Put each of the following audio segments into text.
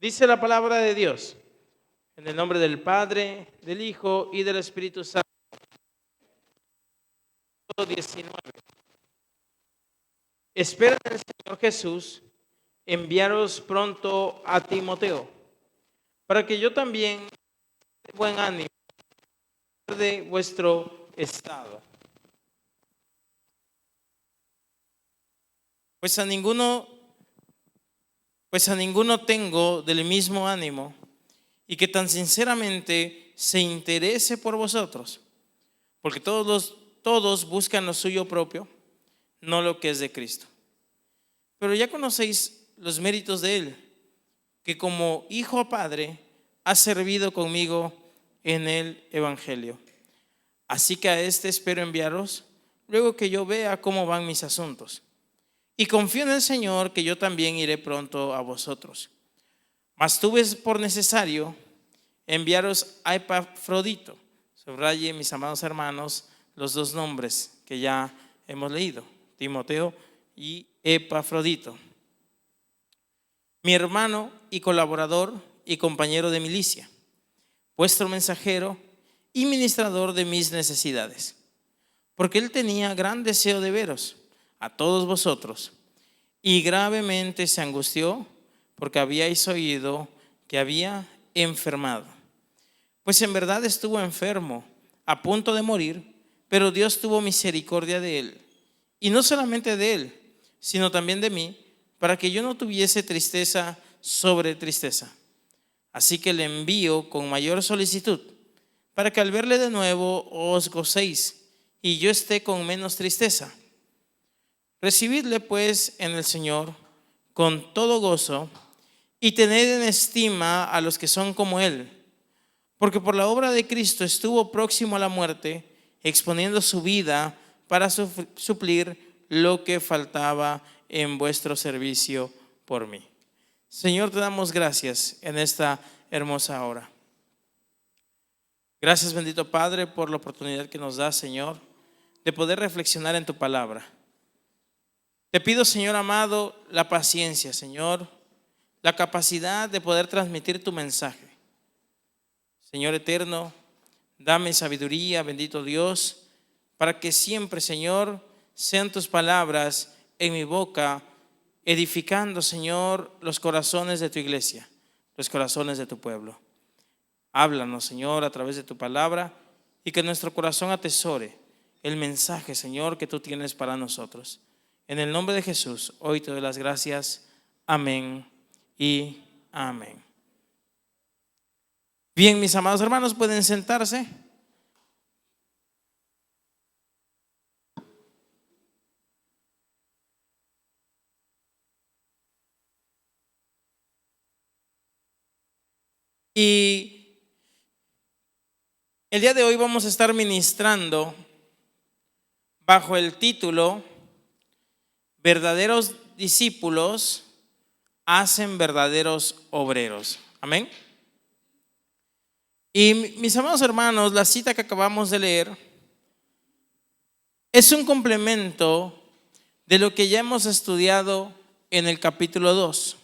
Dice la palabra de Dios, en el nombre del Padre, del Hijo y del Espíritu Santo. 19. Espera en el Señor Jesús enviaros pronto a Timoteo, para que yo también de buen ánimo de vuestro estado. Pues a ninguno tengo del mismo ánimo, y que tan sinceramente se interese por vosotros, porque todos buscan lo suyo propio, no lo que es de Cristo. Pero ya conocéis los méritos de Él, que como hijo a padre ha servido conmigo en el Evangelio. Así que a este espero enviaros, luego que yo vea cómo van mis asuntos. Y confío en el Señor que yo también iré pronto a vosotros. Mas tuve por necesario enviaros a Epafrodito. Subraye, mis amados hermanos, los dos nombres que ya hemos leído, Timoteo y Epafrodito, mi hermano y colaborador y compañero de milicia, vuestro mensajero y ministrador de mis necesidades, porque él tenía gran deseo de veros a todos vosotros, y gravemente se angustió porque habíais oído que había enfermado. Pues en verdad estuvo enfermo, a punto de morir, pero Dios tuvo misericordia de él, y no solamente de él, sino también de mí, para que yo no tuviese tristeza sobre tristeza. Así que le envío con mayor solicitud, para que al verle de nuevo os gocéis, y yo esté con menos tristeza. Recibidle pues en el Señor con todo gozo, y tened en estima a los que son como él, porque por la obra de Cristo estuvo próximo a la muerte, exponiendo su vida para suplir lo que faltaba en vuestro servicio por mí. Señor, te damos gracias en esta hermosa hora. Gracias, bendito Padre, por la oportunidad que nos das, Señor, de poder reflexionar en tu palabra. Te pido, Señor amado, la paciencia, Señor, la capacidad de poder transmitir tu mensaje. Señor eterno, dame sabiduría, bendito Dios, para que siempre, Señor, sean tus palabras en mi boca, edificando, Señor, los corazones de tu iglesia, los corazones de tu pueblo. Háblanos, Señor, a través de tu palabra, y que nuestro corazón atesore el mensaje, Señor, que tú tienes para nosotros. En el nombre de Jesús, hoy te doy las gracias. Amén y amén. Bien, mis amados hermanos, pueden sentarse. Y el día de hoy vamos a estar ministrando bajo el título Verdaderos discípulos hacen verdaderos obreros. Amén. Y mis amados hermanos, la cita que acabamos de leer es un complemento de lo que ya hemos estudiado en el capítulo 2.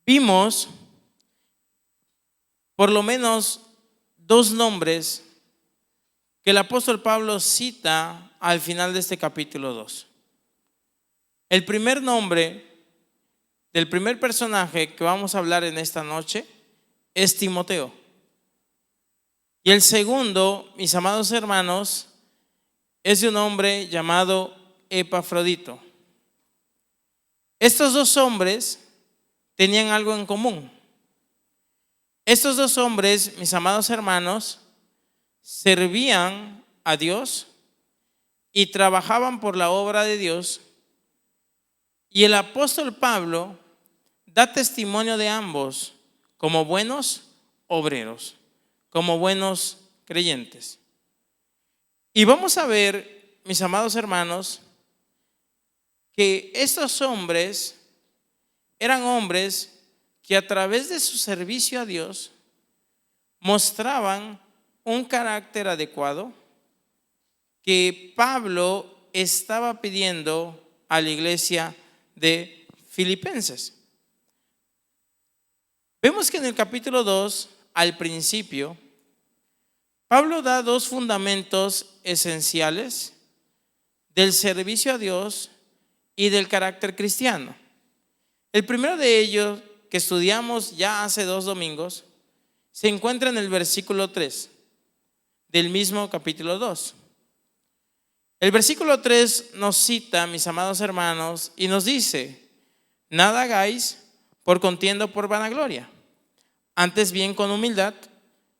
Vimos por lo menos dos nombres que el apóstol Pablo cita al final de este capítulo 2. El primer nombre del primer personaje que vamos a hablar en esta noche es Timoteo. Y el segundo, mis amados hermanos, es de un hombre llamado Epafrodito. Estos dos hombres tenían algo en común. Estos dos hombres, mis amados hermanos, servían a Dios y trabajaban por la obra de Dios. Y el apóstol Pablo da testimonio de ambos como buenos obreros, como buenos creyentes. Y vamos a ver, mis amados hermanos, que estos hombres eran hombres que a través de su servicio a Dios mostraban un carácter adecuado que Pablo estaba pidiendo a la iglesia de Filipenses. Vemos que en el capítulo 2, al principio, Pablo da dos fundamentos esenciales del servicio a Dios y del carácter cristiano. El primero de ellos, que estudiamos ya hace 2 domingos, se encuentra en el versículo 3 del mismo capítulo 2. El versículo 3 nos cita, mis amados hermanos, y nos dice: nada hagáis por contienda o por vanagloria, antes bien con humildad,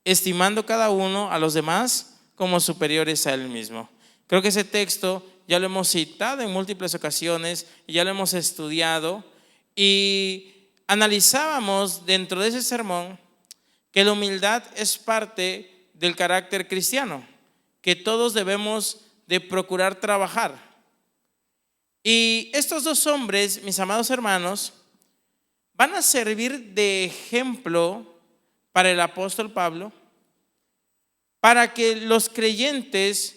estimando cada uno a los demás como superiores a él mismo. Creo que ese texto ya lo hemos citado en múltiples ocasiones y ya lo hemos estudiado, y analizábamos dentro de ese sermón que la humildad es parte del carácter cristiano, que todos debemos de procurar trabajar. Y estos dos hombres, mis amados hermanos, van a servir de ejemplo para el apóstol Pablo, para que los creyentes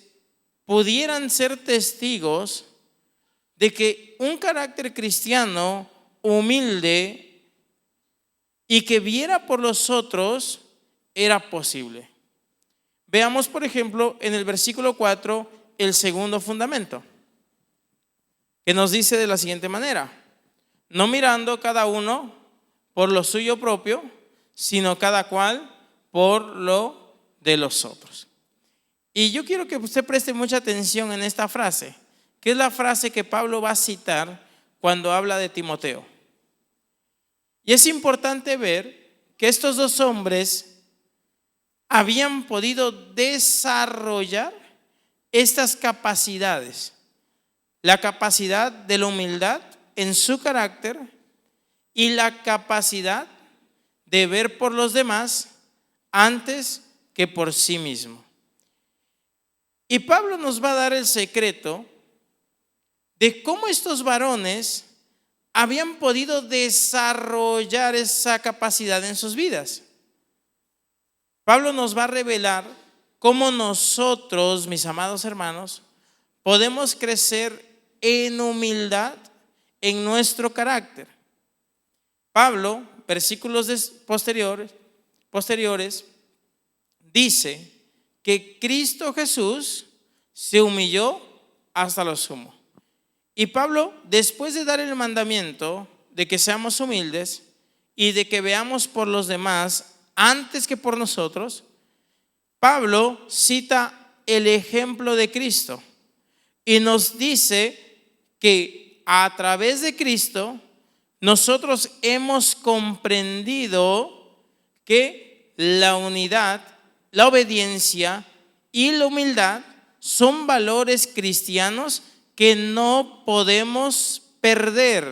pudieran ser testigos de que un carácter cristiano humilde y que viera por los otros era posible. Veamos, por ejemplo, en el versículo 4, el segundo fundamento, que nos dice de la siguiente manera: no mirando cada uno por lo suyo propio, sino cada cual por lo de los otros. Y yo quiero que usted preste mucha atención en esta frase, que es la frase que Pablo va a citar cuando habla de Timoteo. Y es importante ver que estos dos hombres habían podido desarrollar estas capacidades: la capacidad de la humildad en su carácter y la capacidad de ver por los demás antes que por sí mismo. Y Pablo nos va a dar el secreto de cómo estos varones habían podido desarrollar esa capacidad en sus vidas. Pablo nos va a revelar cómo nosotros, mis amados hermanos, podemos crecer en humildad en nuestro carácter. Pablo, versículos posteriores, dice que Cristo Jesús se humilló hasta lo sumo. Y Pablo, después de dar el mandamiento de que seamos humildes y de que veamos por los demás antes que por nosotros, Pablo cita el ejemplo de Cristo y nos dice que a través de Cristo nosotros hemos comprendido que la unidad, la obediencia y la humildad son valores cristianos que no podemos perder.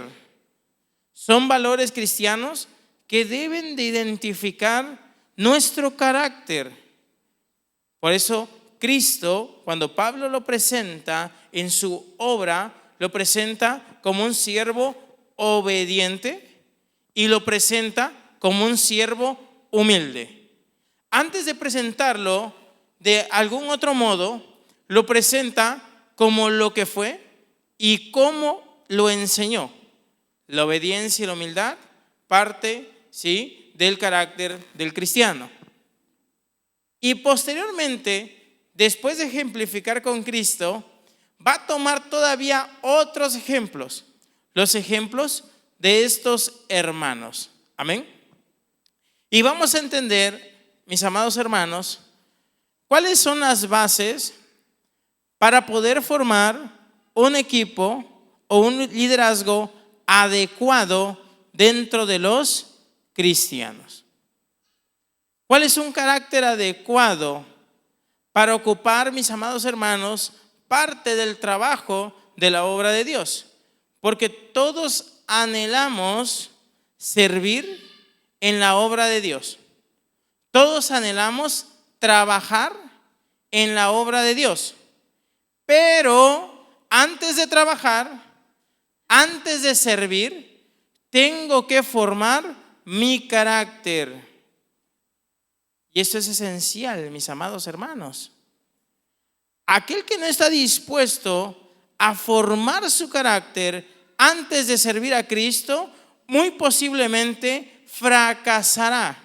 Son valores cristianos que deben de identificar nuestro carácter. Por eso Cristo, cuando Pablo lo presenta en su obra, lo presenta como un siervo obediente y lo presenta como un siervo humilde. Antes de presentarlo de algún otro modo, lo presenta como lo que fue y cómo lo enseñó. La obediencia y la humildad parte, ¿sí?, del carácter del cristiano. Y posteriormente, después de ejemplificar con Cristo, va a tomar todavía otros ejemplos, los ejemplos de estos hermanos. Amén. Y vamos a entender, mis amados hermanos, cuáles son las bases para poder formar un equipo o un liderazgo adecuado dentro de los cristianos. ¿Cuál es un carácter adecuado para ocupar, mis amados hermanos, parte del trabajo de la obra de Dios? Porque todos anhelamos servir en la obra de Dios. Todos anhelamos trabajar en la obra de Dios. Pero antes de trabajar, antes de servir, tengo que formar mi carácter. Y eso es esencial, mis amados hermanos. Aquel que no está dispuesto a formar su carácter antes de servir a Cristo, muy posiblemente fracasará.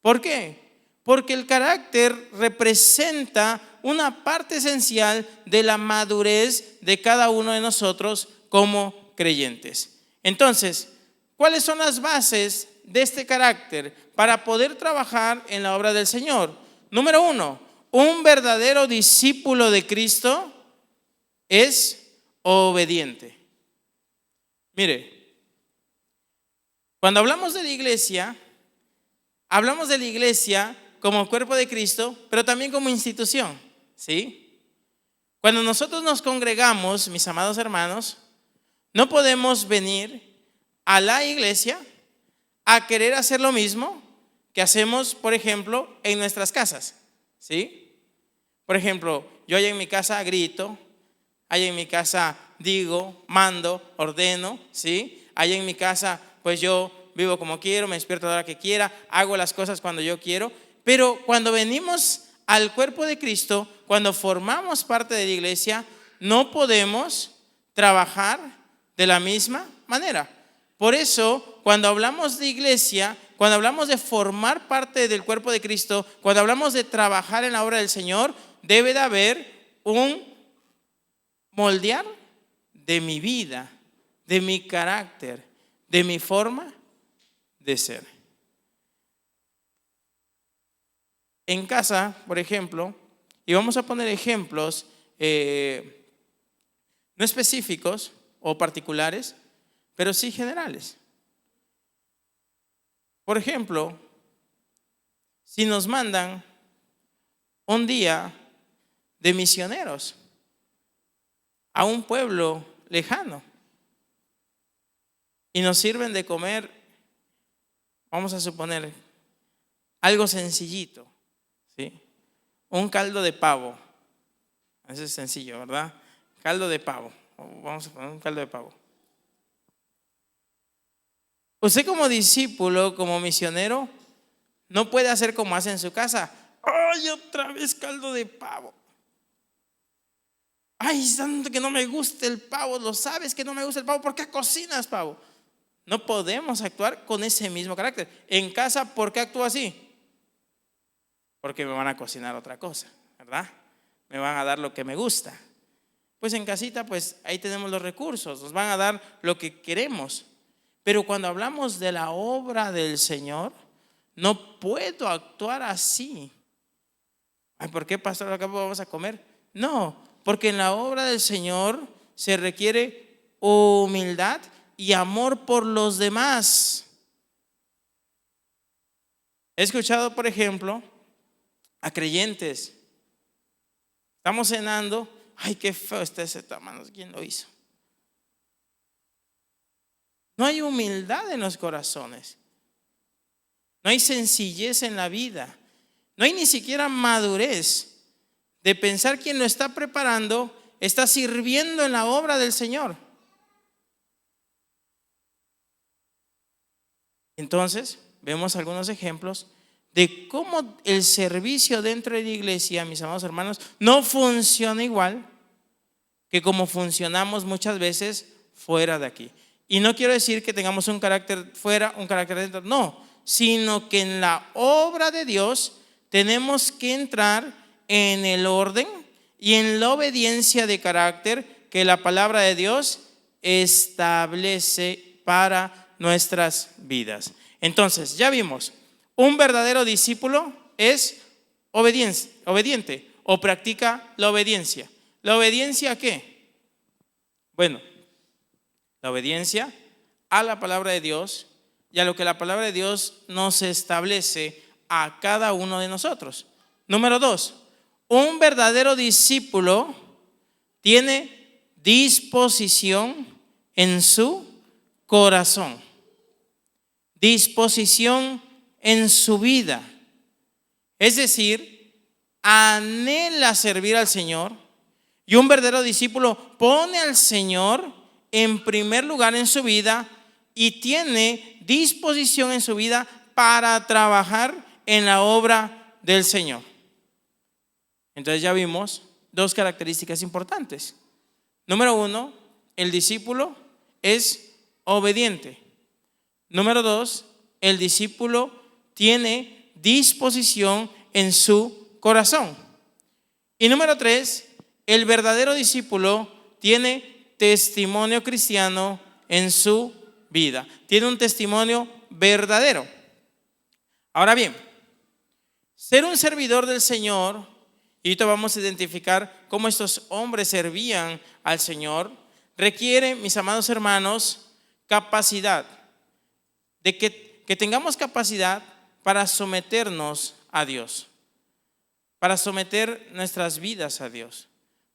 ¿Por qué? Porque el carácter representa una parte esencial de la madurez de cada uno de nosotros como creyentes. Entonces, ¿cuáles son las bases de este carácter para poder trabajar en la obra del Señor? Número 1, un verdadero discípulo de Cristo es obediente. Mire, cuando hablamos de la iglesia como cuerpo de Cristo, pero también como institución, ¿sí? Cuando nosotros nos congregamos, mis amados hermanos, no podemos venir a la iglesia a querer hacer lo mismo que hacemos, por ejemplo, en nuestras casas, ¿sí? Por ejemplo, yo allá en mi casa grito, allá en mi casa digo, mando, ordeno, ¿sí? Allá en mi casa, pues yo vivo como quiero, me despierto a la hora que quiera, hago las cosas cuando yo quiero. Pero cuando venimos al cuerpo de Cristo, cuando formamos parte de la iglesia, no podemos trabajar de la misma manera. Por eso, cuando hablamos de iglesia, cuando hablamos de formar parte del cuerpo de Cristo, cuando hablamos de trabajar en la obra del Señor, debe de haber un moldear de mi vida, de mi carácter, de mi forma de ser. En casa, por ejemplo, y vamos a poner ejemplos no específicos o particulares, pero sí generales. Por ejemplo, si nos mandan un día de misioneros a un pueblo lejano y nos sirven de comer, vamos a suponer, algo sencillito, ¿sí? Un caldo de pavo. Eso es sencillo, ¿verdad? Caldo de pavo. Vamos a poner un caldo de pavo. Usted como discípulo, como misionero, no puede hacer como hace en su casa. ¡Ay, otra vez caldo de pavo! ¡Ay, santo que no me gusta el pavo! Lo sabes que no me gusta el pavo. ¿Por qué cocinas pavo? No podemos actuar con ese mismo carácter. En casa, ¿por qué actúo así? Porque me van a cocinar otra cosa, ¿verdad? Me van a dar lo que me gusta. Pues en casita, pues ahí tenemos los recursos, nos van a dar lo que queremos. Pero cuando hablamos de la obra del Señor, no puedo actuar así. Ay, ¿por qué, pastor, acá vamos a comer? No, porque en la obra del Señor se requiere humildad y amor por los demás. He escuchado, por ejemplo, a creyentes. Estamos cenando. Ay, qué feo está ese tamal. ¿Quién lo hizo? No hay humildad en los corazones. No hay sencillez en la vida. No hay ni siquiera madurez de pensar quién lo está preparando, está sirviendo en la obra del Señor. Entonces, vemos algunos ejemplos de cómo el servicio dentro de la iglesia, mis amados hermanos, no funciona igual que como funcionamos muchas veces fuera de aquí. Y no quiero decir que tengamos un carácter fuera, un carácter dentro, no, sino que en la obra de Dios tenemos que entrar en el orden y en la obediencia de carácter que la palabra de Dios establece para nuestras vidas. Entonces, ya vimos, un verdadero discípulo es obediente o practica la obediencia. ¿La obediencia a qué? Bueno, la obediencia a la palabra de Dios y a lo que la palabra de Dios nos establece a cada uno de nosotros. Número 2, un verdadero discípulo tiene disposición en su corazón, disposición en su vida. Es decir, anhela servir al Señor, y un verdadero discípulo pone al Señor en primer lugar en su vida y tiene disposición en su vida para trabajar en la obra del Señor. Entonces ya vimos dos características importantes. Número 1, el discípulo es obediente. Número 2, el discípulo tiene disposición en su corazón. Y número 3, el verdadero discípulo tiene testimonio cristiano en su vida. Tiene un testimonio verdadero. Ahora bien, ser un servidor del Señor, y ahorita vamos a identificar cómo estos hombres servían al Señor, requiere, mis amados hermanos, capacidad, de que tengamos capacidad para someternos a Dios, para someter nuestras vidas a Dios,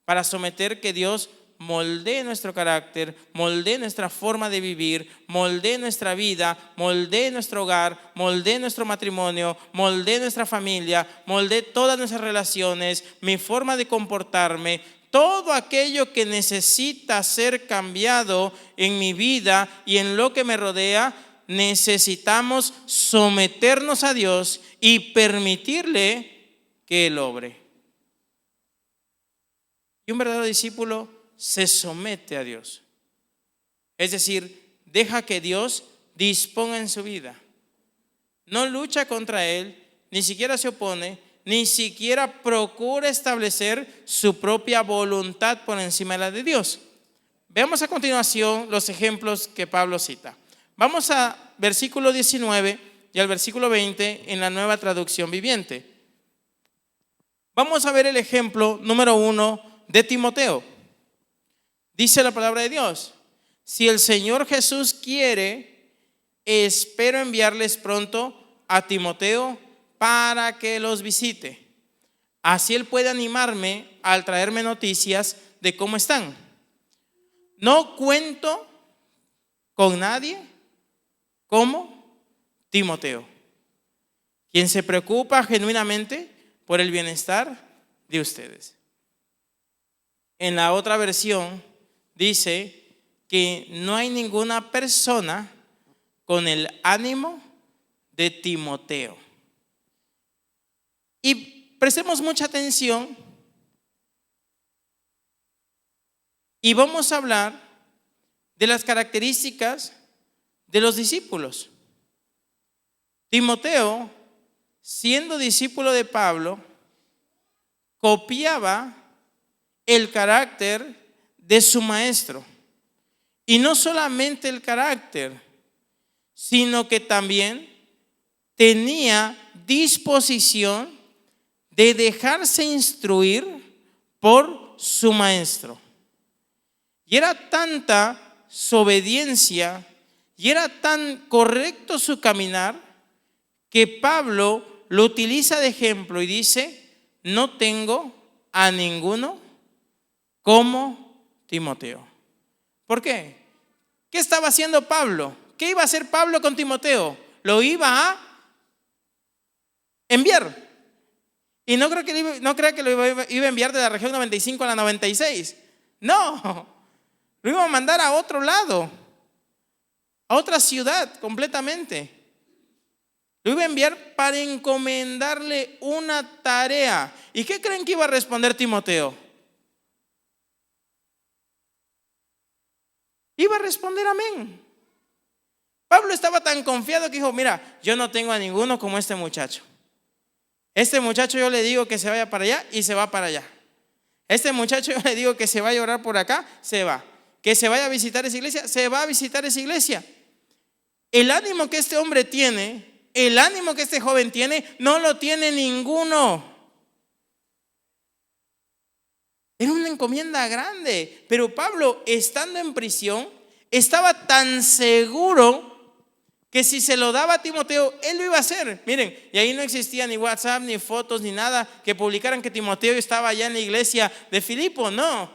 para someter que Dios moldee nuestro carácter, moldee nuestra forma de vivir, moldee nuestra vida, moldee nuestro hogar, moldee nuestro matrimonio, moldee nuestra familia, moldee todas nuestras relaciones, mi forma de comportarme, todo aquello que necesita ser cambiado en mi vida y en lo que me rodea. Necesitamos someternos a Dios y permitirle que Él obre. Y un verdadero discípulo se somete a Dios. Es decir, deja que Dios disponga en su vida. No lucha contra Él, ni siquiera se opone, ni siquiera procura establecer su propia voluntad por encima de la de Dios. Veamos a continuación los ejemplos que Pablo cita. Vamos a versículo 19 y al versículo 20 en la Nueva Traducción Viviente. Vamos a ver el ejemplo número 1 de Timoteo. Dice la palabra de Dios: si el Señor Jesús quiere, espero enviarles pronto a Timoteo para que los visite. Así él puede animarme al traerme noticias de cómo están. No cuento con nadie como Timoteo, quien se preocupa genuinamente por el bienestar de ustedes. En la otra versión dice que no hay ninguna persona con el ánimo de Timoteo. Y prestemos mucha atención y vamos a hablar de las características de los discípulos. Timoteo, siendo discípulo de Pablo, copiaba el carácter de su maestro. Y no solamente el carácter, sino que también tenía disposición de dejarse instruir por su maestro. Y era tanta su obediencia y era tan correcto su caminar que Pablo lo utiliza de ejemplo y dice: no tengo a ninguno como Timoteo. ¿Por qué? ¿Qué estaba haciendo Pablo? ¿Qué iba a hacer Pablo con Timoteo? Lo iba a enviar. Y no crea que lo iba a enviar de la región 95 a la 96. No, lo iba a mandar a otro lado, a otra ciudad completamente. Lo iba a enviar para encomendarle una tarea. ¿Y qué creen que iba a responder Timoteo? Iba a responder amén. Pablo estaba tan confiado que dijo: mira, yo no tengo a ninguno como este muchacho. Este muchacho yo le digo que se vaya para allá y se va para allá. Este muchacho yo le digo que se vaya a orar por acá, se va. Que se vaya a visitar esa iglesia, se va a visitar esa iglesia. El ánimo que este hombre tiene, el ánimo que este joven tiene, no lo tiene ninguno. Era una encomienda grande, pero Pablo, estando en prisión, estaba tan seguro que si se lo daba a Timoteo, él lo iba a hacer. Miren, y ahí no existía ni WhatsApp, ni fotos, ni nada que publicaran que Timoteo estaba allá en la iglesia de Filipo. No,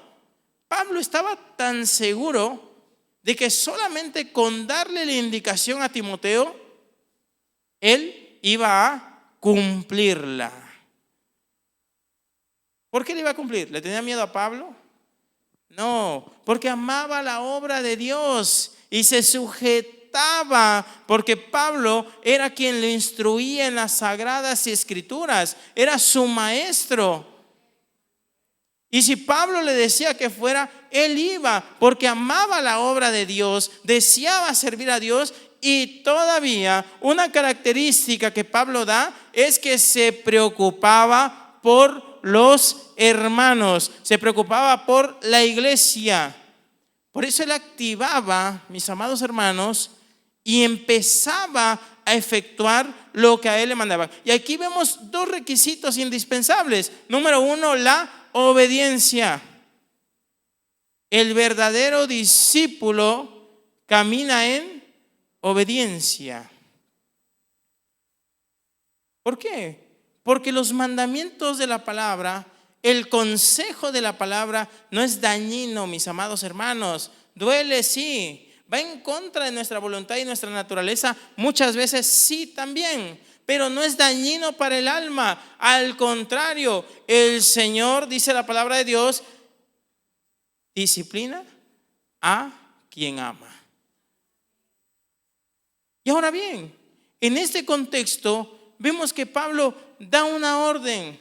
Pablo estaba tan seguro de que solamente con darle la indicación a Timoteo, él iba a cumplirla. ¿Por qué le iba a cumplir? ¿Le tenía miedo a Pablo? No, porque amaba la obra de Dios y se sujetaba, porque Pablo era quien le instruía en las sagradas escrituras, era su maestro. Y si Pablo le decía que fuera, él iba, porque amaba la obra de Dios, deseaba servir a Dios Y todavía una característica que Pablo da es que se preocupaba por los hermanos, se preocupaba por la iglesia. Por eso él activaba, mis amados hermanos, y empezaba a efectuar lo que a él le mandaba. Y aquí vemos dos requisitos indispensables. Número uno, la obediencia. El verdadero discípulo camina en obediencia. ¿Por qué? Porque los mandamientos de la palabra, el consejo de la palabra no es dañino, mis amados hermanos. Duele, sí. Va en contra de nuestra voluntad y nuestra naturaleza. Muchas veces sí también. Pero no es dañino para el alma. Al contrario, el Señor, dice la palabra de Dios, disciplina a quien ama. Y ahora bien, en este contexto vemos que Pablo da una orden,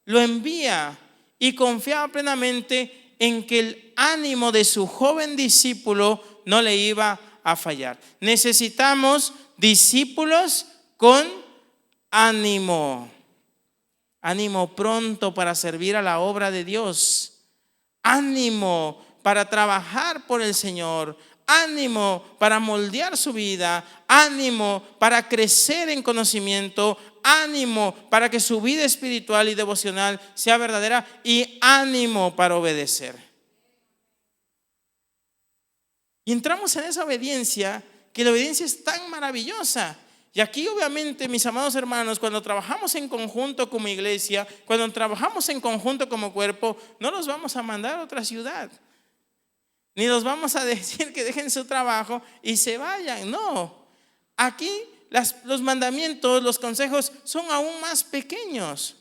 lo envía y confiaba plenamente en que el ánimo de su joven discípulo no le iba a fallar. Necesitamos discípulos con ánimo, ánimo pronto para servir a la obra de Dios, ánimo para trabajar por el Señor, ánimo para moldear su vida, ánimo para crecer en conocimiento, ánimo para que su vida espiritual y devocional sea verdadera y ánimo para obedecer. Y entramos en esa obediencia, que la obediencia es tan maravillosa. Y aquí obviamente, mis amados hermanos, cuando trabajamos en conjunto como iglesia, cuando trabajamos en conjunto como cuerpo, no los vamos a mandar a otra ciudad, ni los vamos a decir que dejen su trabajo y se vayan. No, aquí los mandamientos, los consejos son aún más pequeños.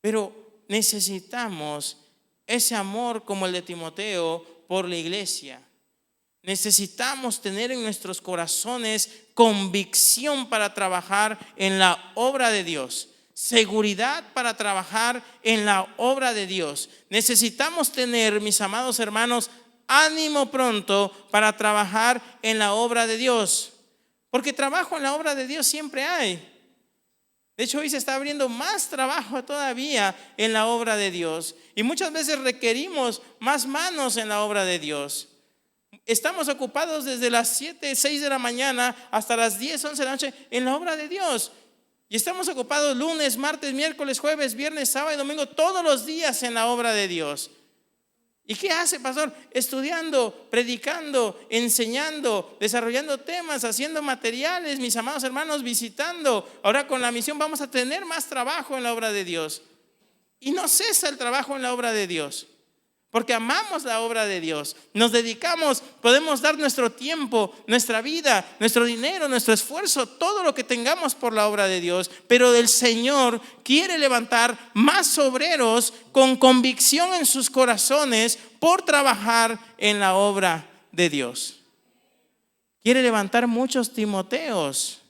Pero necesitamos ese amor como el de Timoteo por la iglesia. Necesitamos tener en nuestros corazones convicción para trabajar en la obra de Dios, seguridad para trabajar en la obra de Dios. Necesitamos tener, mis amados hermanos, ánimo pronto para trabajar en la obra de Dios, porque trabajo en la obra de Dios siempre hay. De hecho, hoy se está abriendo más trabajo todavía en la obra de Dios, y muchas veces requerimos más manos en la obra de Dios. Estamos ocupados desde las 7, 6 de la mañana hasta las 10, 11 de la noche en la obra de Dios. Y estamos ocupados lunes, martes, miércoles, jueves, viernes, sábado y domingo, todos los días en la obra de Dios. ¿Y qué hace, pastor? Estudiando, predicando, enseñando, desarrollando temas, haciendo materiales, mis amados hermanos, visitando. Ahora con la misión vamos a tener más trabajo en la obra de Dios. Y no cesa el trabajo en la obra de Dios, porque amamos la obra de Dios, nos dedicamos, podemos dar nuestro tiempo, nuestra vida, nuestro dinero, nuestro esfuerzo, todo lo que tengamos por la obra de Dios. Pero el Señor quiere levantar más obreros con convicción en sus corazones por trabajar en la obra de Dios. Quiere levantar muchos Timoteos,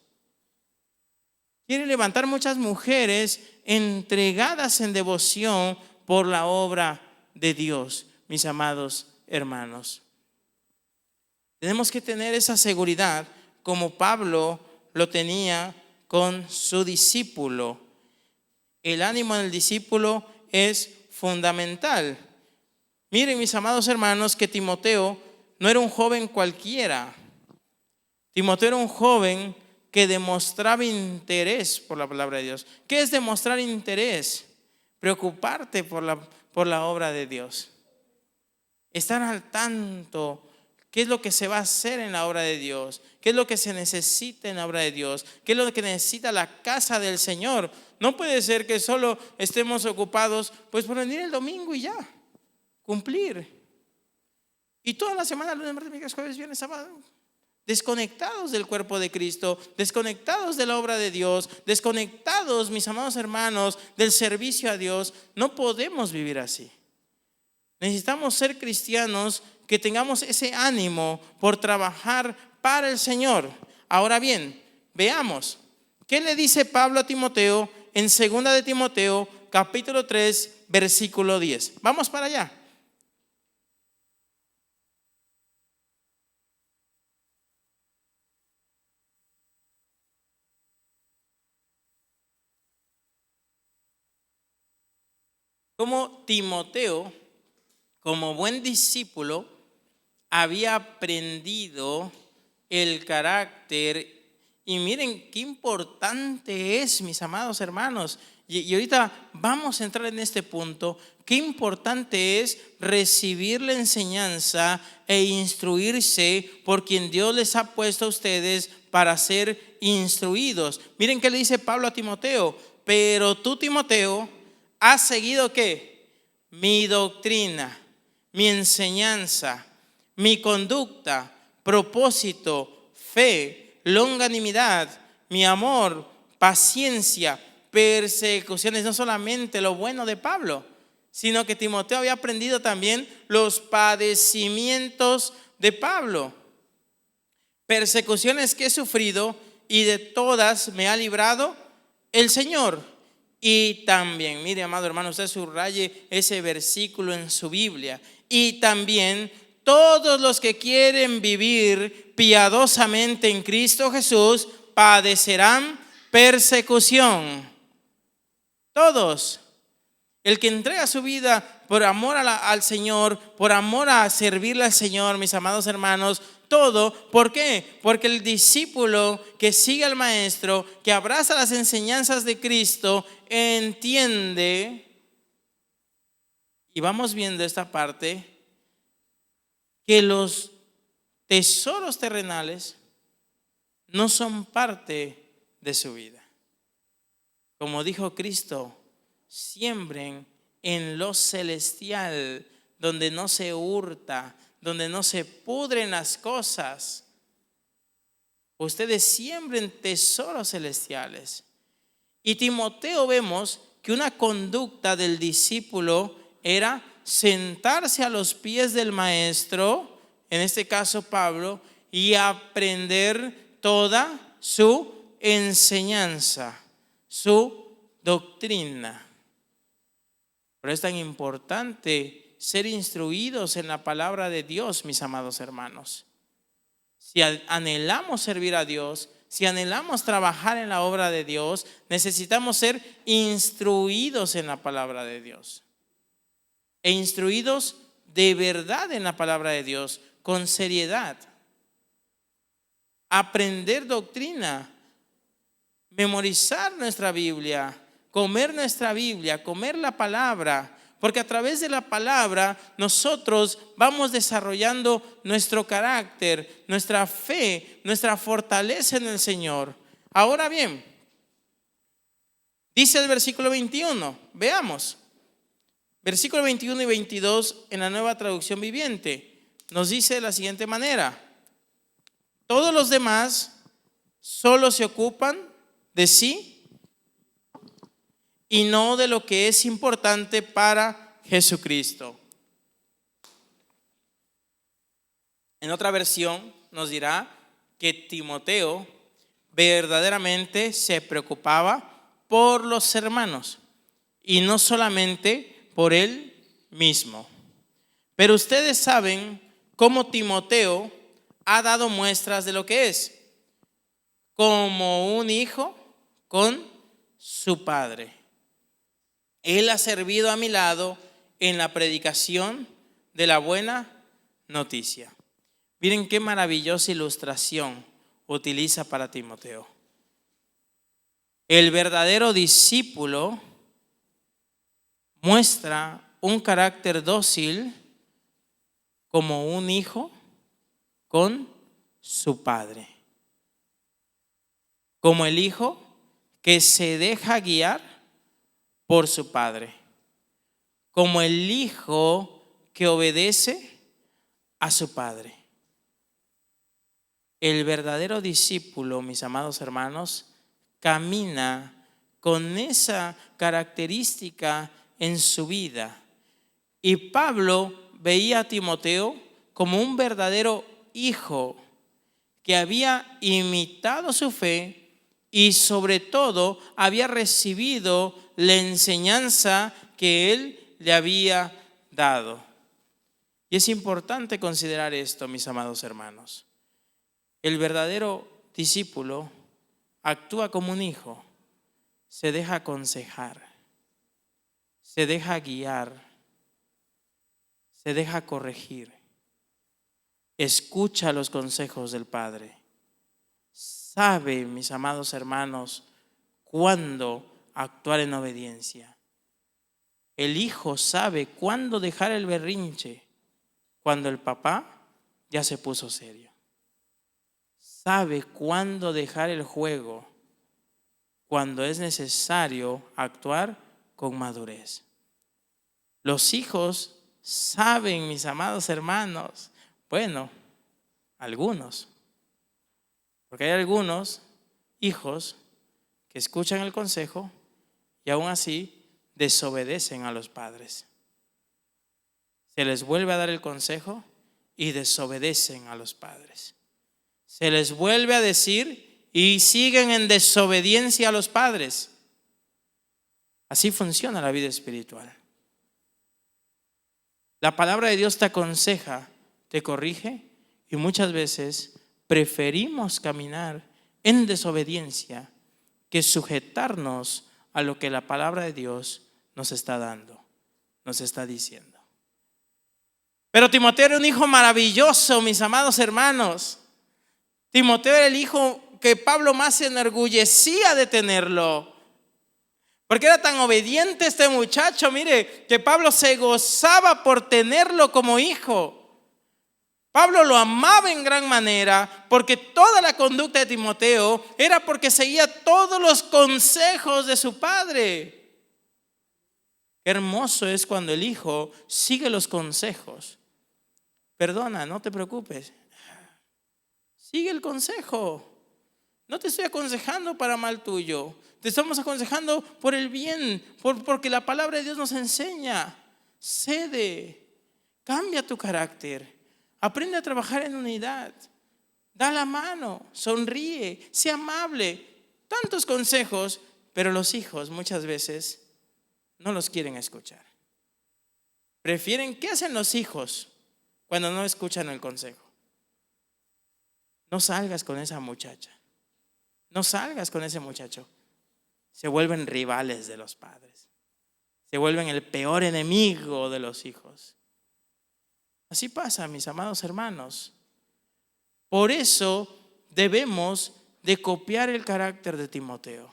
quiere levantar muchas mujeres entregadas en devoción por la obra de Dios, mis amados hermanos. Tenemos que tener esa seguridad como Pablo lo tenía con su discípulo. El ánimo del discípulo es fundamental. Miren, mis amados hermanos, que Timoteo no era un joven cualquiera. Timoteo era un joven que demostraba interés por la palabra de Dios. ¿Qué es demostrar interés? Preocuparte por la obra de Dios. Estar al tanto. ¿Qué es lo que se va a hacer en la obra de Dios? ¿Qué es lo que se necesita en la obra de Dios? ¿Qué es lo que necesita la casa del Señor? No puede ser que solo estemos ocupados pues por venir el domingo y ya, cumplir. Y toda la semana, lunes, martes, miércoles, jueves, viernes, sábado, desconectados del cuerpo de Cristo, desconectados de la obra de Dios, desconectados, mis amados hermanos, del servicio a Dios. No podemos vivir así. Necesitamos ser cristianos que tengamos ese ánimo por trabajar para el Señor. Ahora bien, veamos, ¿qué le dice Pablo a Timoteo en 2 de Timoteo, capítulo 3, versículo 10? Vamos para allá. cómo Timoteo, como buen discípulo, había aprendido el carácter. Y miren qué importante es, mis amados hermanos. Y ahorita vamos a entrar en este punto. Qué importante es recibir la enseñanza e instruirse por quien Dios les ha puesto a ustedes para ser instruidos. Miren qué le dice Pablo a Timoteo. Pero tú, Timoteo, has seguido ¿qué? Mi doctrina, mi enseñanza, mi conducta, propósito, fe, longanimidad, mi amor, paciencia, persecuciones. No solamente lo bueno de Pablo, sino que Timoteo había aprendido también los padecimientos de Pablo. Persecuciones que he sufrido y de todas me ha librado el Señor. Y también, mire, amado hermano, usted subraye ese versículo en su Biblia. Y también todos los que quieren vivir piadosamente en Cristo Jesús padecerán persecución. Todos. El que entrega su vida por amor al Señor, por amor a servirle al Señor, mis amados hermanos, todo. ¿Por qué? Porque el discípulo que sigue al maestro, que abraza las enseñanzas de Cristo, entiende, y vamos viendo esta parte, que los tesoros terrenales no son parte de su vida. Como dijo Cristo, siembren en lo celestial, donde no se hurta, donde no se pudren las cosas. Ustedes siembren tesoros celestiales. Y Timoteo, vemos que una conducta del discípulo era sentarse a los pies del maestro, en este caso Pablo, y aprender toda su enseñanza, su doctrina. Por eso es tan importante ser instruidos en la palabra de Dios, mis amados hermanos. Si anhelamos servir a Dios, si anhelamos trabajar en la obra de Dios, necesitamos ser instruidos en la palabra de Dios. E instruidos de verdad en la palabra de Dios, con seriedad. Aprender doctrina, memorizar nuestra Biblia, comer nuestra Biblia, comer la palabra, porque a través de la palabra nosotros vamos desarrollando nuestro carácter, nuestra fe, nuestra fortaleza en el Señor. Ahora bien, dice el versículo 21, veamos. Versículo 21 y 22 en la Nueva Traducción Viviente nos dice de la siguiente manera: todos los demás solo se ocupan de sí y no de lo que es importante para Jesucristo. En otra versión nos dirá que Timoteo verdaderamente se preocupaba por los hermanos y no solamente por él mismo. Pero ustedes saben cómo Timoteo ha dado muestras de lo que es, como un hijo con su padre. Él ha servido a mi lado en la predicación de la buena noticia. Miren qué maravillosa ilustración utiliza para Timoteo. El verdadero discípulo muestra un carácter dócil como un hijo con su padre. Como el hijo que se deja guiar por su padre. Como el hijo que obedece a su padre. El verdadero discípulo, mis amados hermanos, camina con esa característica en su vida. Y Pablo veía a Timoteo como un verdadero hijo que había imitado su fe y sobre todo había recibido la enseñanza que él le había dado. Y es importante considerar esto, mis amados hermanos. El verdadero discípulo actúa como un hijo, se deja aconsejar, se deja guiar, se deja corregir, escucha los consejos del Padre. Sabe, mis amados hermanos, cuándo actuar en obediencia. El hijo sabe cuándo dejar el berrinche, cuando el papá ya se puso serio. Sabe cuándo dejar el juego, cuando es necesario actuar con madurez. Los hijos saben, mis amados hermanos, bueno, algunos, porque hay algunos hijos que escuchan el consejo y aún así desobedecen a los padres. Se les vuelve a dar el consejo y desobedecen a los padres. Se les vuelve a decir y siguen en desobediencia a los padres. Así funciona la vida espiritual. La palabra de Dios te aconseja, te corrige y muchas veces preferimos caminar en desobediencia que sujetarnos a lo que la palabra de Dios nos está dando, nos está diciendo. Pero Timoteo era un hijo maravilloso, mis amados hermanos. Timoteo era el hijo que Pablo más se enorgullecía de tenerlo, porque era tan obediente este muchacho, mire, que Pablo se gozaba por tenerlo como hijo. Pablo lo amaba en gran manera porque toda la conducta de Timoteo era porque seguía todos los consejos de su padre. Qué hermoso es cuando el hijo sigue los consejos. Perdona, no te preocupes. Sigue el consejo. No te estoy aconsejando para mal tuyo. Te estamos aconsejando por el bien, porque la palabra de Dios nos enseña. Cede, cambia tu carácter. Aprende a trabajar en unidad. Da la mano, sonríe, sea amable. Tantos consejos, pero los hijos muchas veces no los quieren escuchar. Prefieren, ¿qué hacen los hijos cuando no escuchan el consejo? No salgas con esa muchacha. No salgas con ese muchacho. Se vuelven rivales de los padres. Se vuelven el peor enemigo de los hijos. Así pasa, mis amados hermanos. Por eso debemos de copiar el carácter de Timoteo.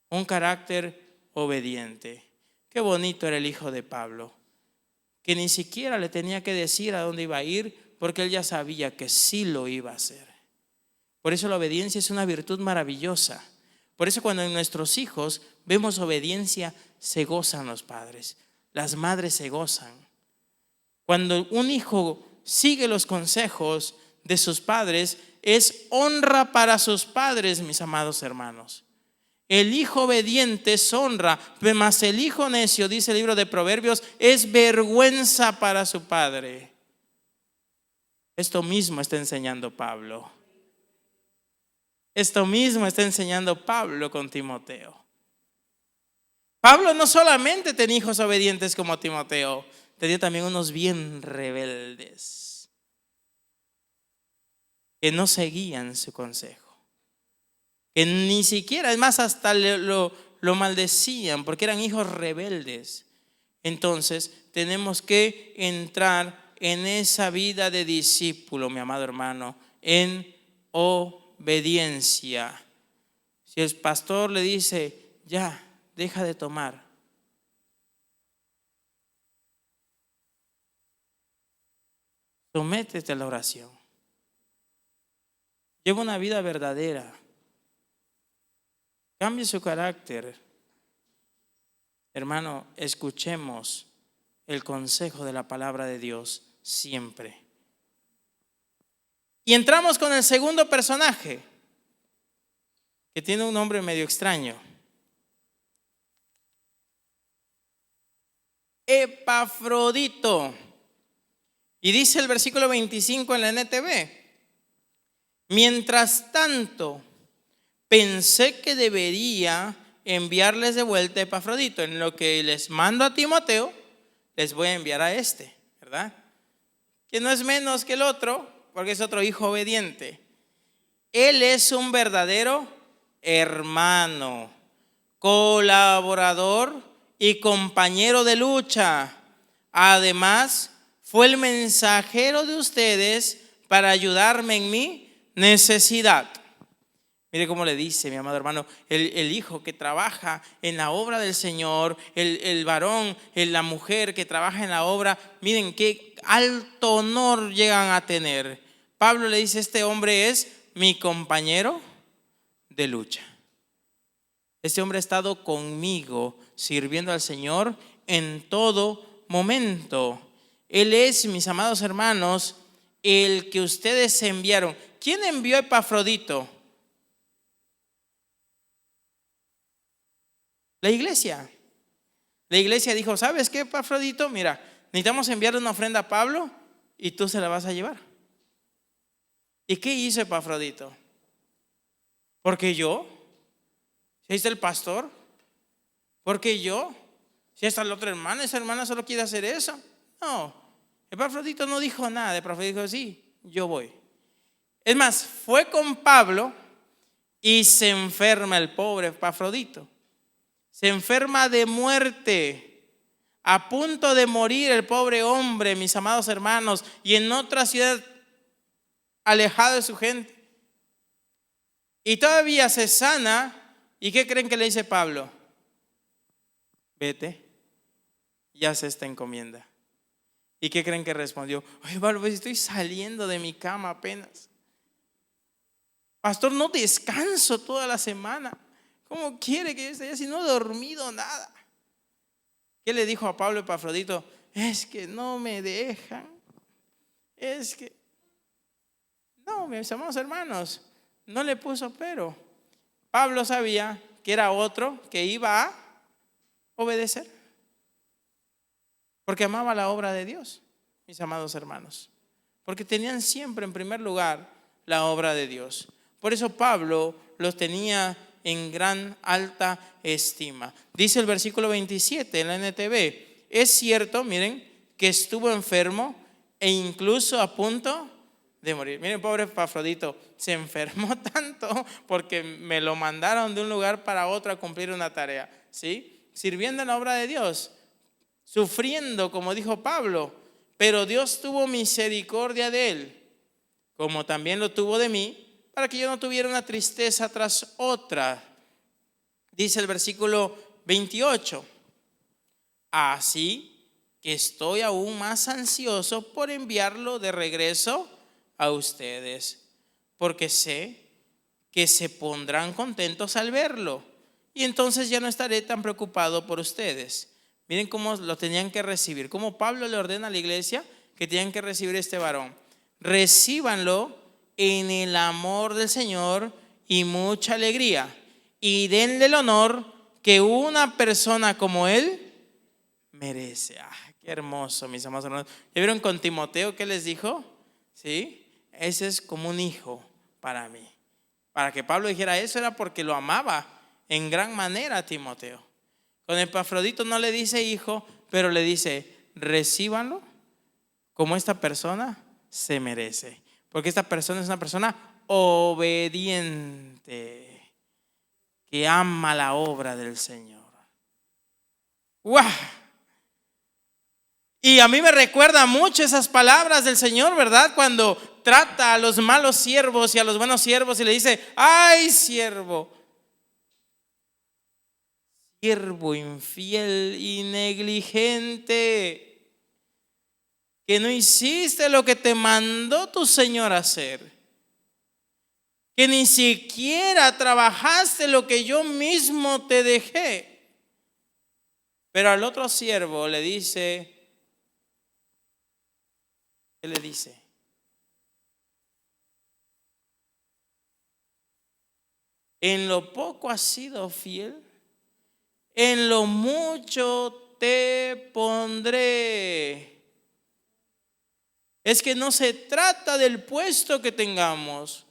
Un carácter obediente. Qué bonito era el hijo de Pablo, que ni siquiera le tenía que decir a dónde iba a ir, porque él ya sabía que sí lo iba a hacer. Por eso la obediencia es una virtud maravillosa. Por eso cuando en nuestros hijos vemos obediencia, se gozan los padres. Las madres se gozan. Cuando un hijo sigue los consejos de sus padres, es honra para sus padres, mis amados hermanos. El hijo obediente es honra, mas el hijo necio, dice el libro de Proverbios, es vergüenza para su padre. Esto mismo está enseñando Pablo. Esto mismo está enseñando Pablo con Timoteo. Pablo no solamente tenía hijos obedientes como Timoteo, tenía también unos bien rebeldes que no seguían su consejo, que ni siquiera, es más, hasta lo maldecían porque eran hijos rebeldes. Entonces tenemos que entrar en esa vida de discípulo, mi amado hermano, en obediencia. Si el pastor le dice, ya, deja de tomar, sométete a la oración. Lleva una vida verdadera. Cambie su carácter. Hermano, escuchemos el consejo de la palabra de Dios siempre. Y entramos con el segundo personaje, que tiene un nombre medio extraño. Epafrodito. Y dice el versículo 25 en la NTV: mientras tanto, pensé que debería enviarles de vuelta a Epafrodito. En lo que les mando a Timoteo, les voy a enviar a este, ¿verdad? Que no es menos que el otro, porque es otro hijo obediente. Él es un verdadero hermano, colaborador y compañero de lucha. Además, fue el mensajero de ustedes para ayudarme en mi necesidad. Mire cómo le dice, mi amado hermano, el hijo que trabaja en la obra del Señor, el varón, la mujer que trabaja en la obra, miren qué alto honor llegan a tener. Pablo le dice, este hombre es mi compañero de lucha. Este hombre ha estado conmigo sirviendo al Señor en todo momento. Él es, mis amados hermanos, el que ustedes enviaron. ¿Quién envió a Epafrodito? La iglesia. La iglesia dijo, ¿sabes qué, Epafrodito? Mira, necesitamos enviar una ofrenda a Pablo y tú se la vas a llevar. ¿Y qué hizo Epafrodito? Porque yo, si ahí está el pastor, porque yo, si está la otra hermana, esa hermana solo quiere hacer eso. No, Epafrodito no dijo nada. Epafrodito dijo, sí, yo voy. Es más, fue con Pablo y se enferma el pobre Epafrodito. Se enferma de muerte, a punto de morir el pobre hombre, mis amados hermanos, y en otra ciudad alejado de su gente. Y todavía se sana. ¿Y qué creen que le dice Pablo? Vete, ya haz esta encomienda. ¿Y qué creen que respondió? Oye, Pablo, pues estoy saliendo de mi cama apenas. Pastor, no descanso toda la semana. ¿Cómo quiere que yo esté allá si no he dormido nada? ¿Qué le dijo a Pablo Epafrodito? Es que no me dejan. Es que no, mis amados hermanos, no le puso pero. Pablo sabía que era otro que iba a obedecer, porque amaba la obra de Dios, mis amados hermanos, porque tenían siempre en primer lugar la obra de Dios. Por eso Pablo los tenía en gran alta estima. Dice el versículo 27 en la NTV, es cierto, miren, que estuvo enfermo e incluso a punto de morir. Miren, pobre Epafrodito, se enfermó tanto porque me lo mandaron de un lugar para otro a cumplir una tarea, ¿sí? Sirviendo en la obra de Dios, sufriendo, como dijo Pablo, pero Dios tuvo misericordia de él, como también lo tuvo de mí, para que yo no tuviera una tristeza tras otra. Dice el versículo 28, así que estoy aún más ansioso por enviarlo de regreso a ustedes, porque sé que se pondrán contentos al verlo, y entonces ya no estaré tan preocupado por ustedes. Miren cómo lo tenían que recibir, cómo Pablo le ordena a la iglesia que tenían que recibir a este varón. Recíbanlo en el amor del Señor y mucha alegría, y denle el honor que una persona como él merece. Qué hermoso, mis amados hermanos. ¿Ya vieron con Timoteo qué les dijo? ¿Sí? Ese es como un hijo para mí. Para que Pablo dijera eso era porque lo amaba en gran manera a Timoteo. Con Epafrodito no le dice hijo, pero le dice recíbanlo como esta persona se merece. Porque esta persona es una persona obediente, que ama la obra del Señor. ¡Guau! Y a mí me recuerda mucho esas palabras del Señor, ¿verdad? Cuando trata a los malos siervos y a los buenos siervos y le dice, ¡ay, siervo! Siervo infiel y negligente, que no hiciste lo que te mandó tu Señor hacer, que ni siquiera trabajaste lo que yo mismo te dejé. Pero al otro siervo le dice, ¿qué le dice? En lo poco has sido fiel, en lo mucho te pondré. Es que no se trata del puesto que tengamos.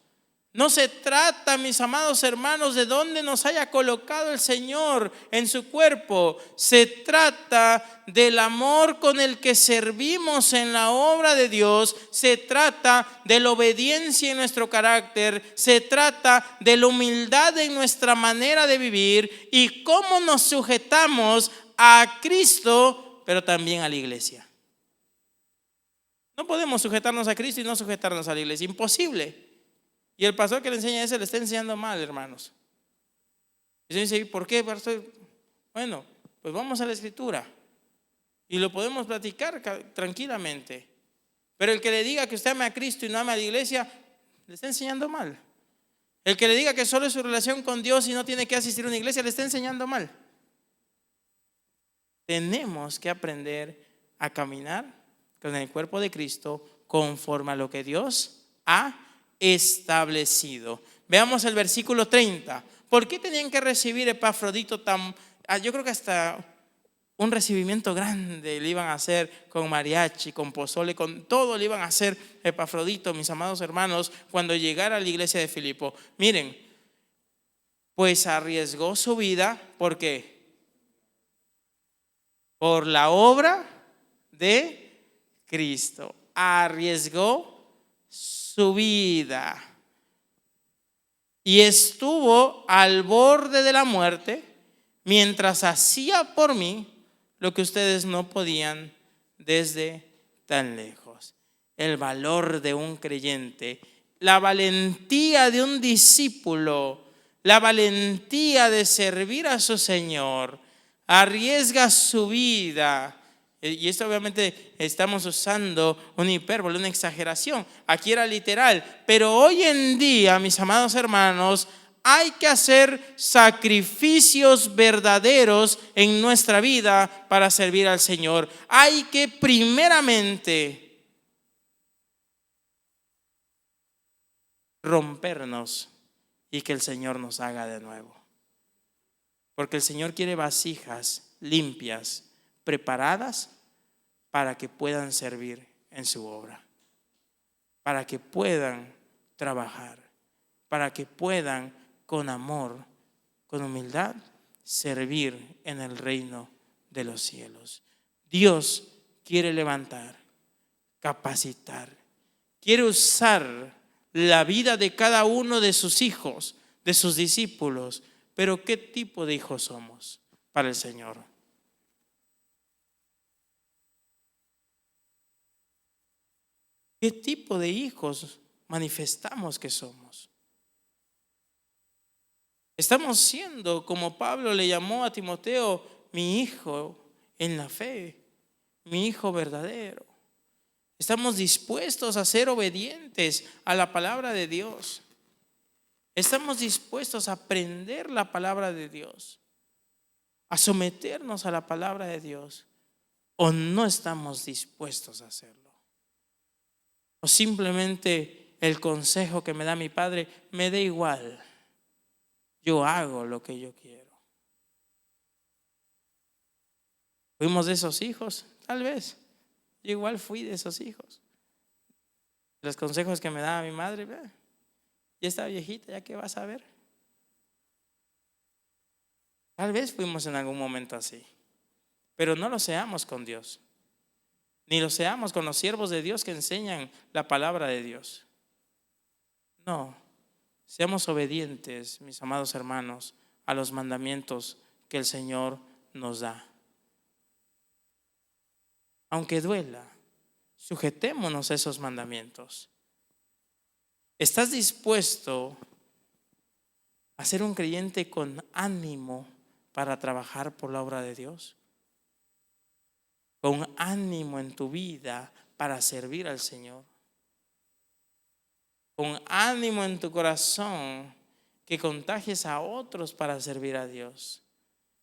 No se trata, mis amados hermanos, de dónde nos haya colocado el Señor en su cuerpo. Se trata del amor con el que servimos en la obra de Dios. Se trata de la obediencia en nuestro carácter. Se trata de la humildad en nuestra manera de vivir y cómo nos sujetamos a Cristo, pero también a la iglesia. No podemos sujetarnos a Cristo y no sujetarnos a la iglesia. Imposible. Y el pastor que le enseña eso le está enseñando mal, hermanos. Y se dice, ¿por qué, pastor? Bueno, pues vamos a la Escritura y lo podemos platicar tranquilamente. Pero el que le diga que usted ama a Cristo y no ama a la iglesia, le está enseñando mal. El que le diga que solo es su relación con Dios y no tiene que asistir a una iglesia, le está enseñando mal. Tenemos que aprender a caminar con el cuerpo de Cristo conforme a lo que Dios ha establecido. Veamos el versículo 30. ¿Por qué tenían que recibir Epafrodito tan... Yo creo que hasta un recibimiento grande le iban a hacer con mariachi, con pozole, con todo le iban a hacer Epafrodito, mis amados hermanos, cuando llegara a la iglesia de Filipo. Miren, pues arriesgó su vida, ¿por qué? Por la obra de Cristo. Arriesgó su vida y estuvo al borde de la muerte mientras hacía por mí lo que ustedes no podían desde tan lejos. El valor de un creyente, la valentía de un discípulo, la valentía de servir a su Señor, arriesga su vida. Y esto obviamente estamos usando una hipérbole, una exageración. Aquí era literal. Pero hoy en día, mis amados hermanos, hay que hacer sacrificios verdaderos en nuestra vida para servir al Señor. Hay que primeramente rompernos y que el Señor nos haga de nuevo. Porque el Señor quiere vasijas limpias, preparadas para que puedan servir en su obra, para que puedan trabajar, para que puedan con amor, con humildad, servir en el reino de los cielos. Dios quiere levantar, capacitar, quiere usar la vida de cada uno de sus hijos, de sus discípulos. Pero ¿qué tipo de hijos somos para el Señor? ¿Qué tipo de hijos manifestamos que somos? Estamos siendo, como Pablo le llamó a Timoteo, mi hijo en la fe, mi hijo verdadero. Estamos dispuestos a ser obedientes a la palabra de Dios. Estamos dispuestos a aprender la palabra de Dios, a someternos a la palabra de Dios, o no estamos dispuestos a hacerlo. O simplemente el consejo que me da mi padre me da igual. Yo hago lo que yo quiero. ¿Fuimos de esos hijos? Tal vez. Yo igual fui de esos hijos. Los consejos que me daba mi madre, ya está viejita, ¿ya qué vas a ver? Tal vez fuimos en algún momento así. Pero no lo seamos con Dios. Ni lo seamos con los siervos de Dios que enseñan la palabra de Dios. No. Seamos obedientes, mis amados hermanos, a los mandamientos que el Señor nos da. Aunque duela, sujetémonos a esos mandamientos. ¿Estás dispuesto a ser un creyente con ánimo para trabajar por la obra de Dios? Con ánimo en tu vida para servir al Señor. Con ánimo en tu corazón que contagies a otros para servir a Dios.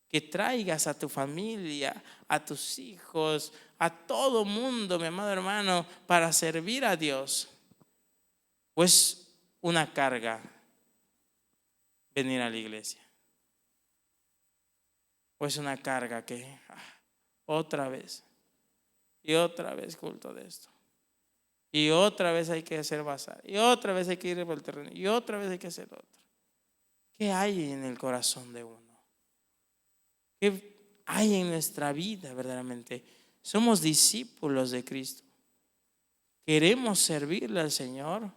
Que traigas a tu familia, a tus hijos, a todo mundo, mi amado hermano, para servir a Dios. Pues una carga venir a la iglesia. Pues una carga que otra vez y otra vez culto de esto. Y otra vez hay que hacer bazar. Y otra vez hay que ir por el terreno. Y otra vez hay que hacer otro. ¿Qué hay en el corazón de uno? ¿Qué hay en nuestra vida verdaderamente? Somos discípulos de Cristo. ¿Queremos servirle al Señor?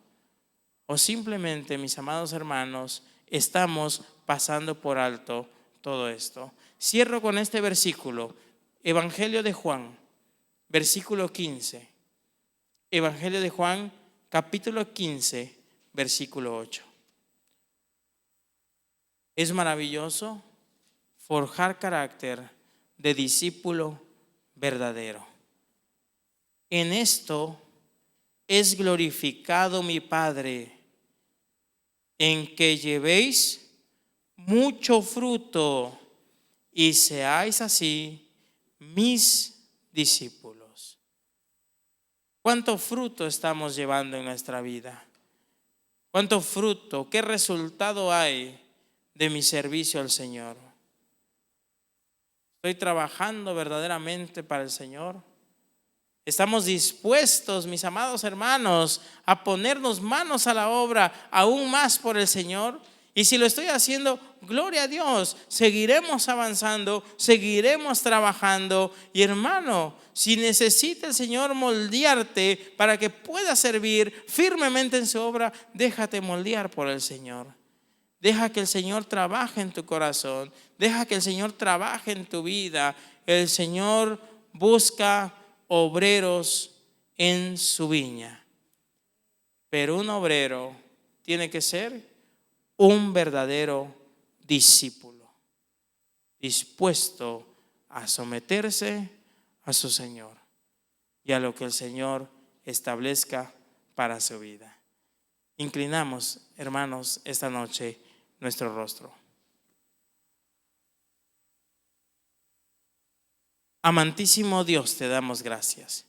¿O simplemente, mis amados hermanos, estamos pasando por alto todo esto? Cierro con este versículo. Evangelio de Juan, versículo 15. Evangelio de Juan, capítulo 15, versículo 8. Es maravilloso forjar carácter de discípulo verdadero. En esto es glorificado mi Padre, en que llevéis mucho fruto y seáis así mis discípulos. ¿Cuánto fruto estamos llevando en nuestra vida? ¿Cuánto fruto? ¿Qué resultado hay de mi servicio al Señor? ¿Estoy trabajando verdaderamente para el Señor? ¿Estamos dispuestos, mis amados hermanos, a ponernos manos a la obra aún más por el Señor? Y si lo estoy haciendo, gloria a Dios, seguiremos avanzando, seguiremos trabajando. Y hermano, si necesita el Señor moldearte para que puedas servir firmemente en su obra, déjate moldear por el Señor. Deja que el Señor trabaje en tu corazón, deja que el Señor trabaje en tu vida. El Señor busca obreros en su viña, pero un obrero tiene que ser un verdadero discípulo, dispuesto a someterse a su Señor y a lo que el Señor establezca para su vida. Inclinamos, hermanos, esta noche nuestro rostro. Amantísimo Dios, te damos gracias.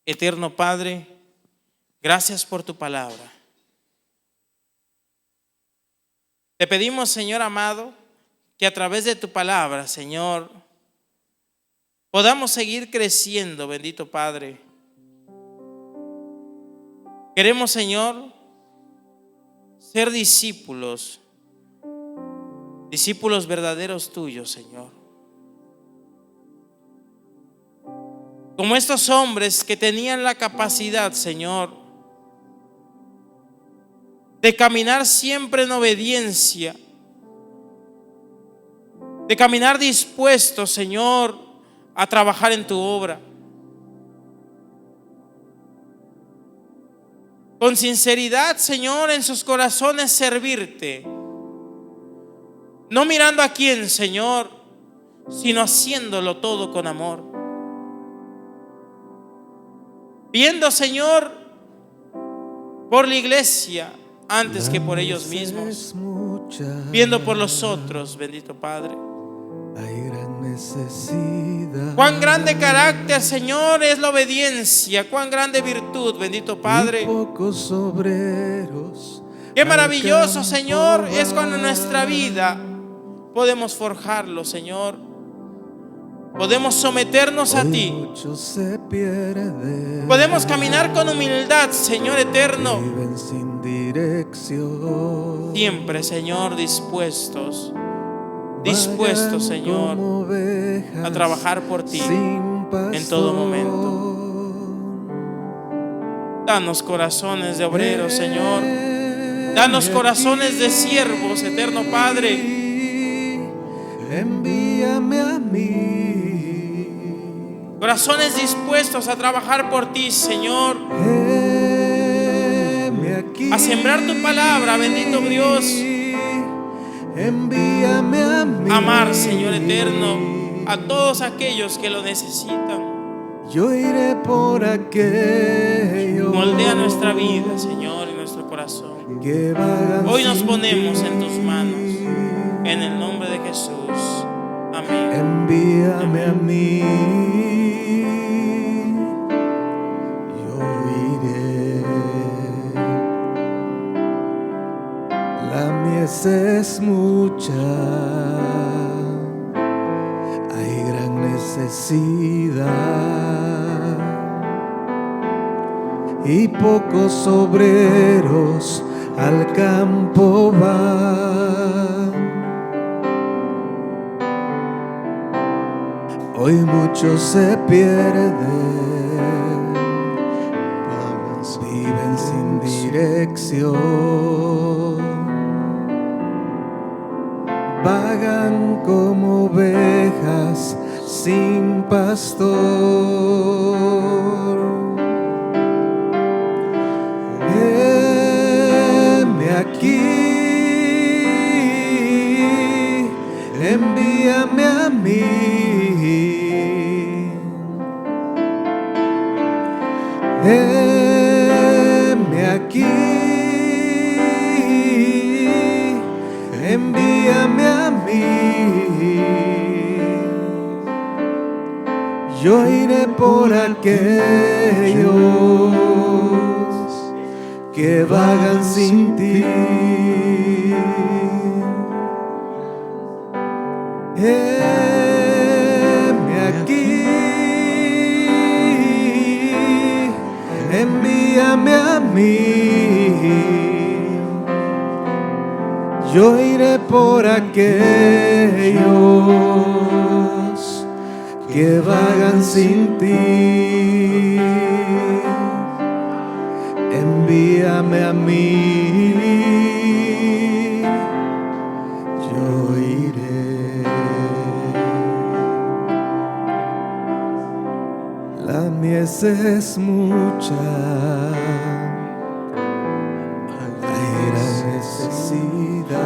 Eterno Padre, gracias por tu palabra. Te pedimos, Señor amado, que a través de tu palabra, Señor, podamos seguir creciendo, bendito Padre. Queremos, Señor, ser discípulos verdaderos tuyos, Señor. Como estos hombres que tenían la capacidad, Señor, de caminar siempre en obediencia, de caminar dispuestos, Señor, a trabajar en tu obra. Con sinceridad, Señor, en sus corazones servirte. No mirando a quién, Señor, sino haciéndolo todo con amor. Viendo, Señor, por la iglesia antes que por ellos mismos. Viendo por los otros, bendito Padre. Hay gran necesidad. Cuán grande carácter, Señor, es la obediencia. Cuán grande virtud, bendito Padre. Pocos obreros. Qué maravilloso, Señor, es cuando en nuestra vida podemos forjarlo, Señor. Podemos someternos a ti. Podemos caminar con humildad, Señor eterno. Viven sin dirección. Siempre, Señor, dispuestos, Señor, a trabajar por ti en todo momento. Danos corazones de obreros, Señor. Danos corazones de siervos, eterno Padre. Envíame a mí. Corazones dispuestos a trabajar por ti, Señor. A sembrar tu palabra, bendito Dios. Envíame a mí. Amar, Señor eterno, a todos aquellos que lo necesitan. Yo iré por aquello. Moldea nuestra vida, Señor, y nuestro corazón. Hoy nos ponemos en tus manos, en el nombre de Jesús. Amén. Envíame a mí. Yo iré. La mies es mucha. Hay gran necesidad. Y pocos obreros al campo van. Hoy muchos se pierden, viven sin dirección, vagan como como ovejas sin pastor. Heme aquí, envíame a mí. Heme aquí, envíame a mí. Yo iré por aquellos que vagan sin ti. Heme aquí, envíame a mí. Yo iré por aquellos que vagan sin ti. Envíame a mí, yo iré. La mies es mucha, hay gran necesidad,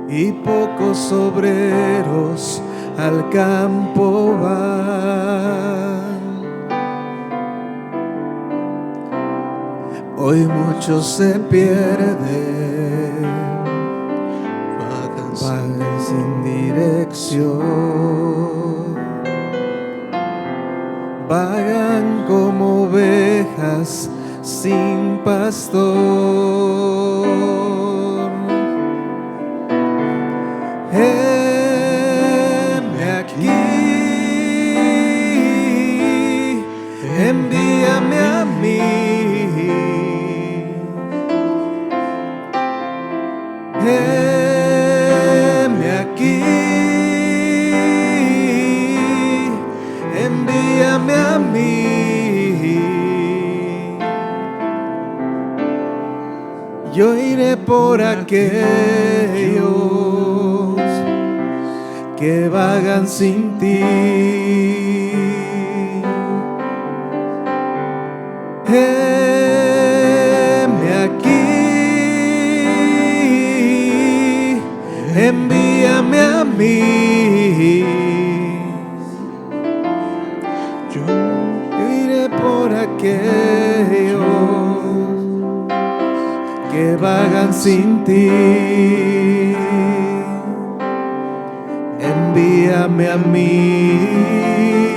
y pocos obreros al campo van. Hoy muchos se pierden, vagan sin dirección, vagan como ovejas sin pastor. Heme aquí, envíame a mí. Heme aquí, envíame a mí. Yo iré por aquellos que vagan sin ti. Heme aquí, envíame a mí. Yo iré por aquellos que vagan sin ti. Envíame a mí.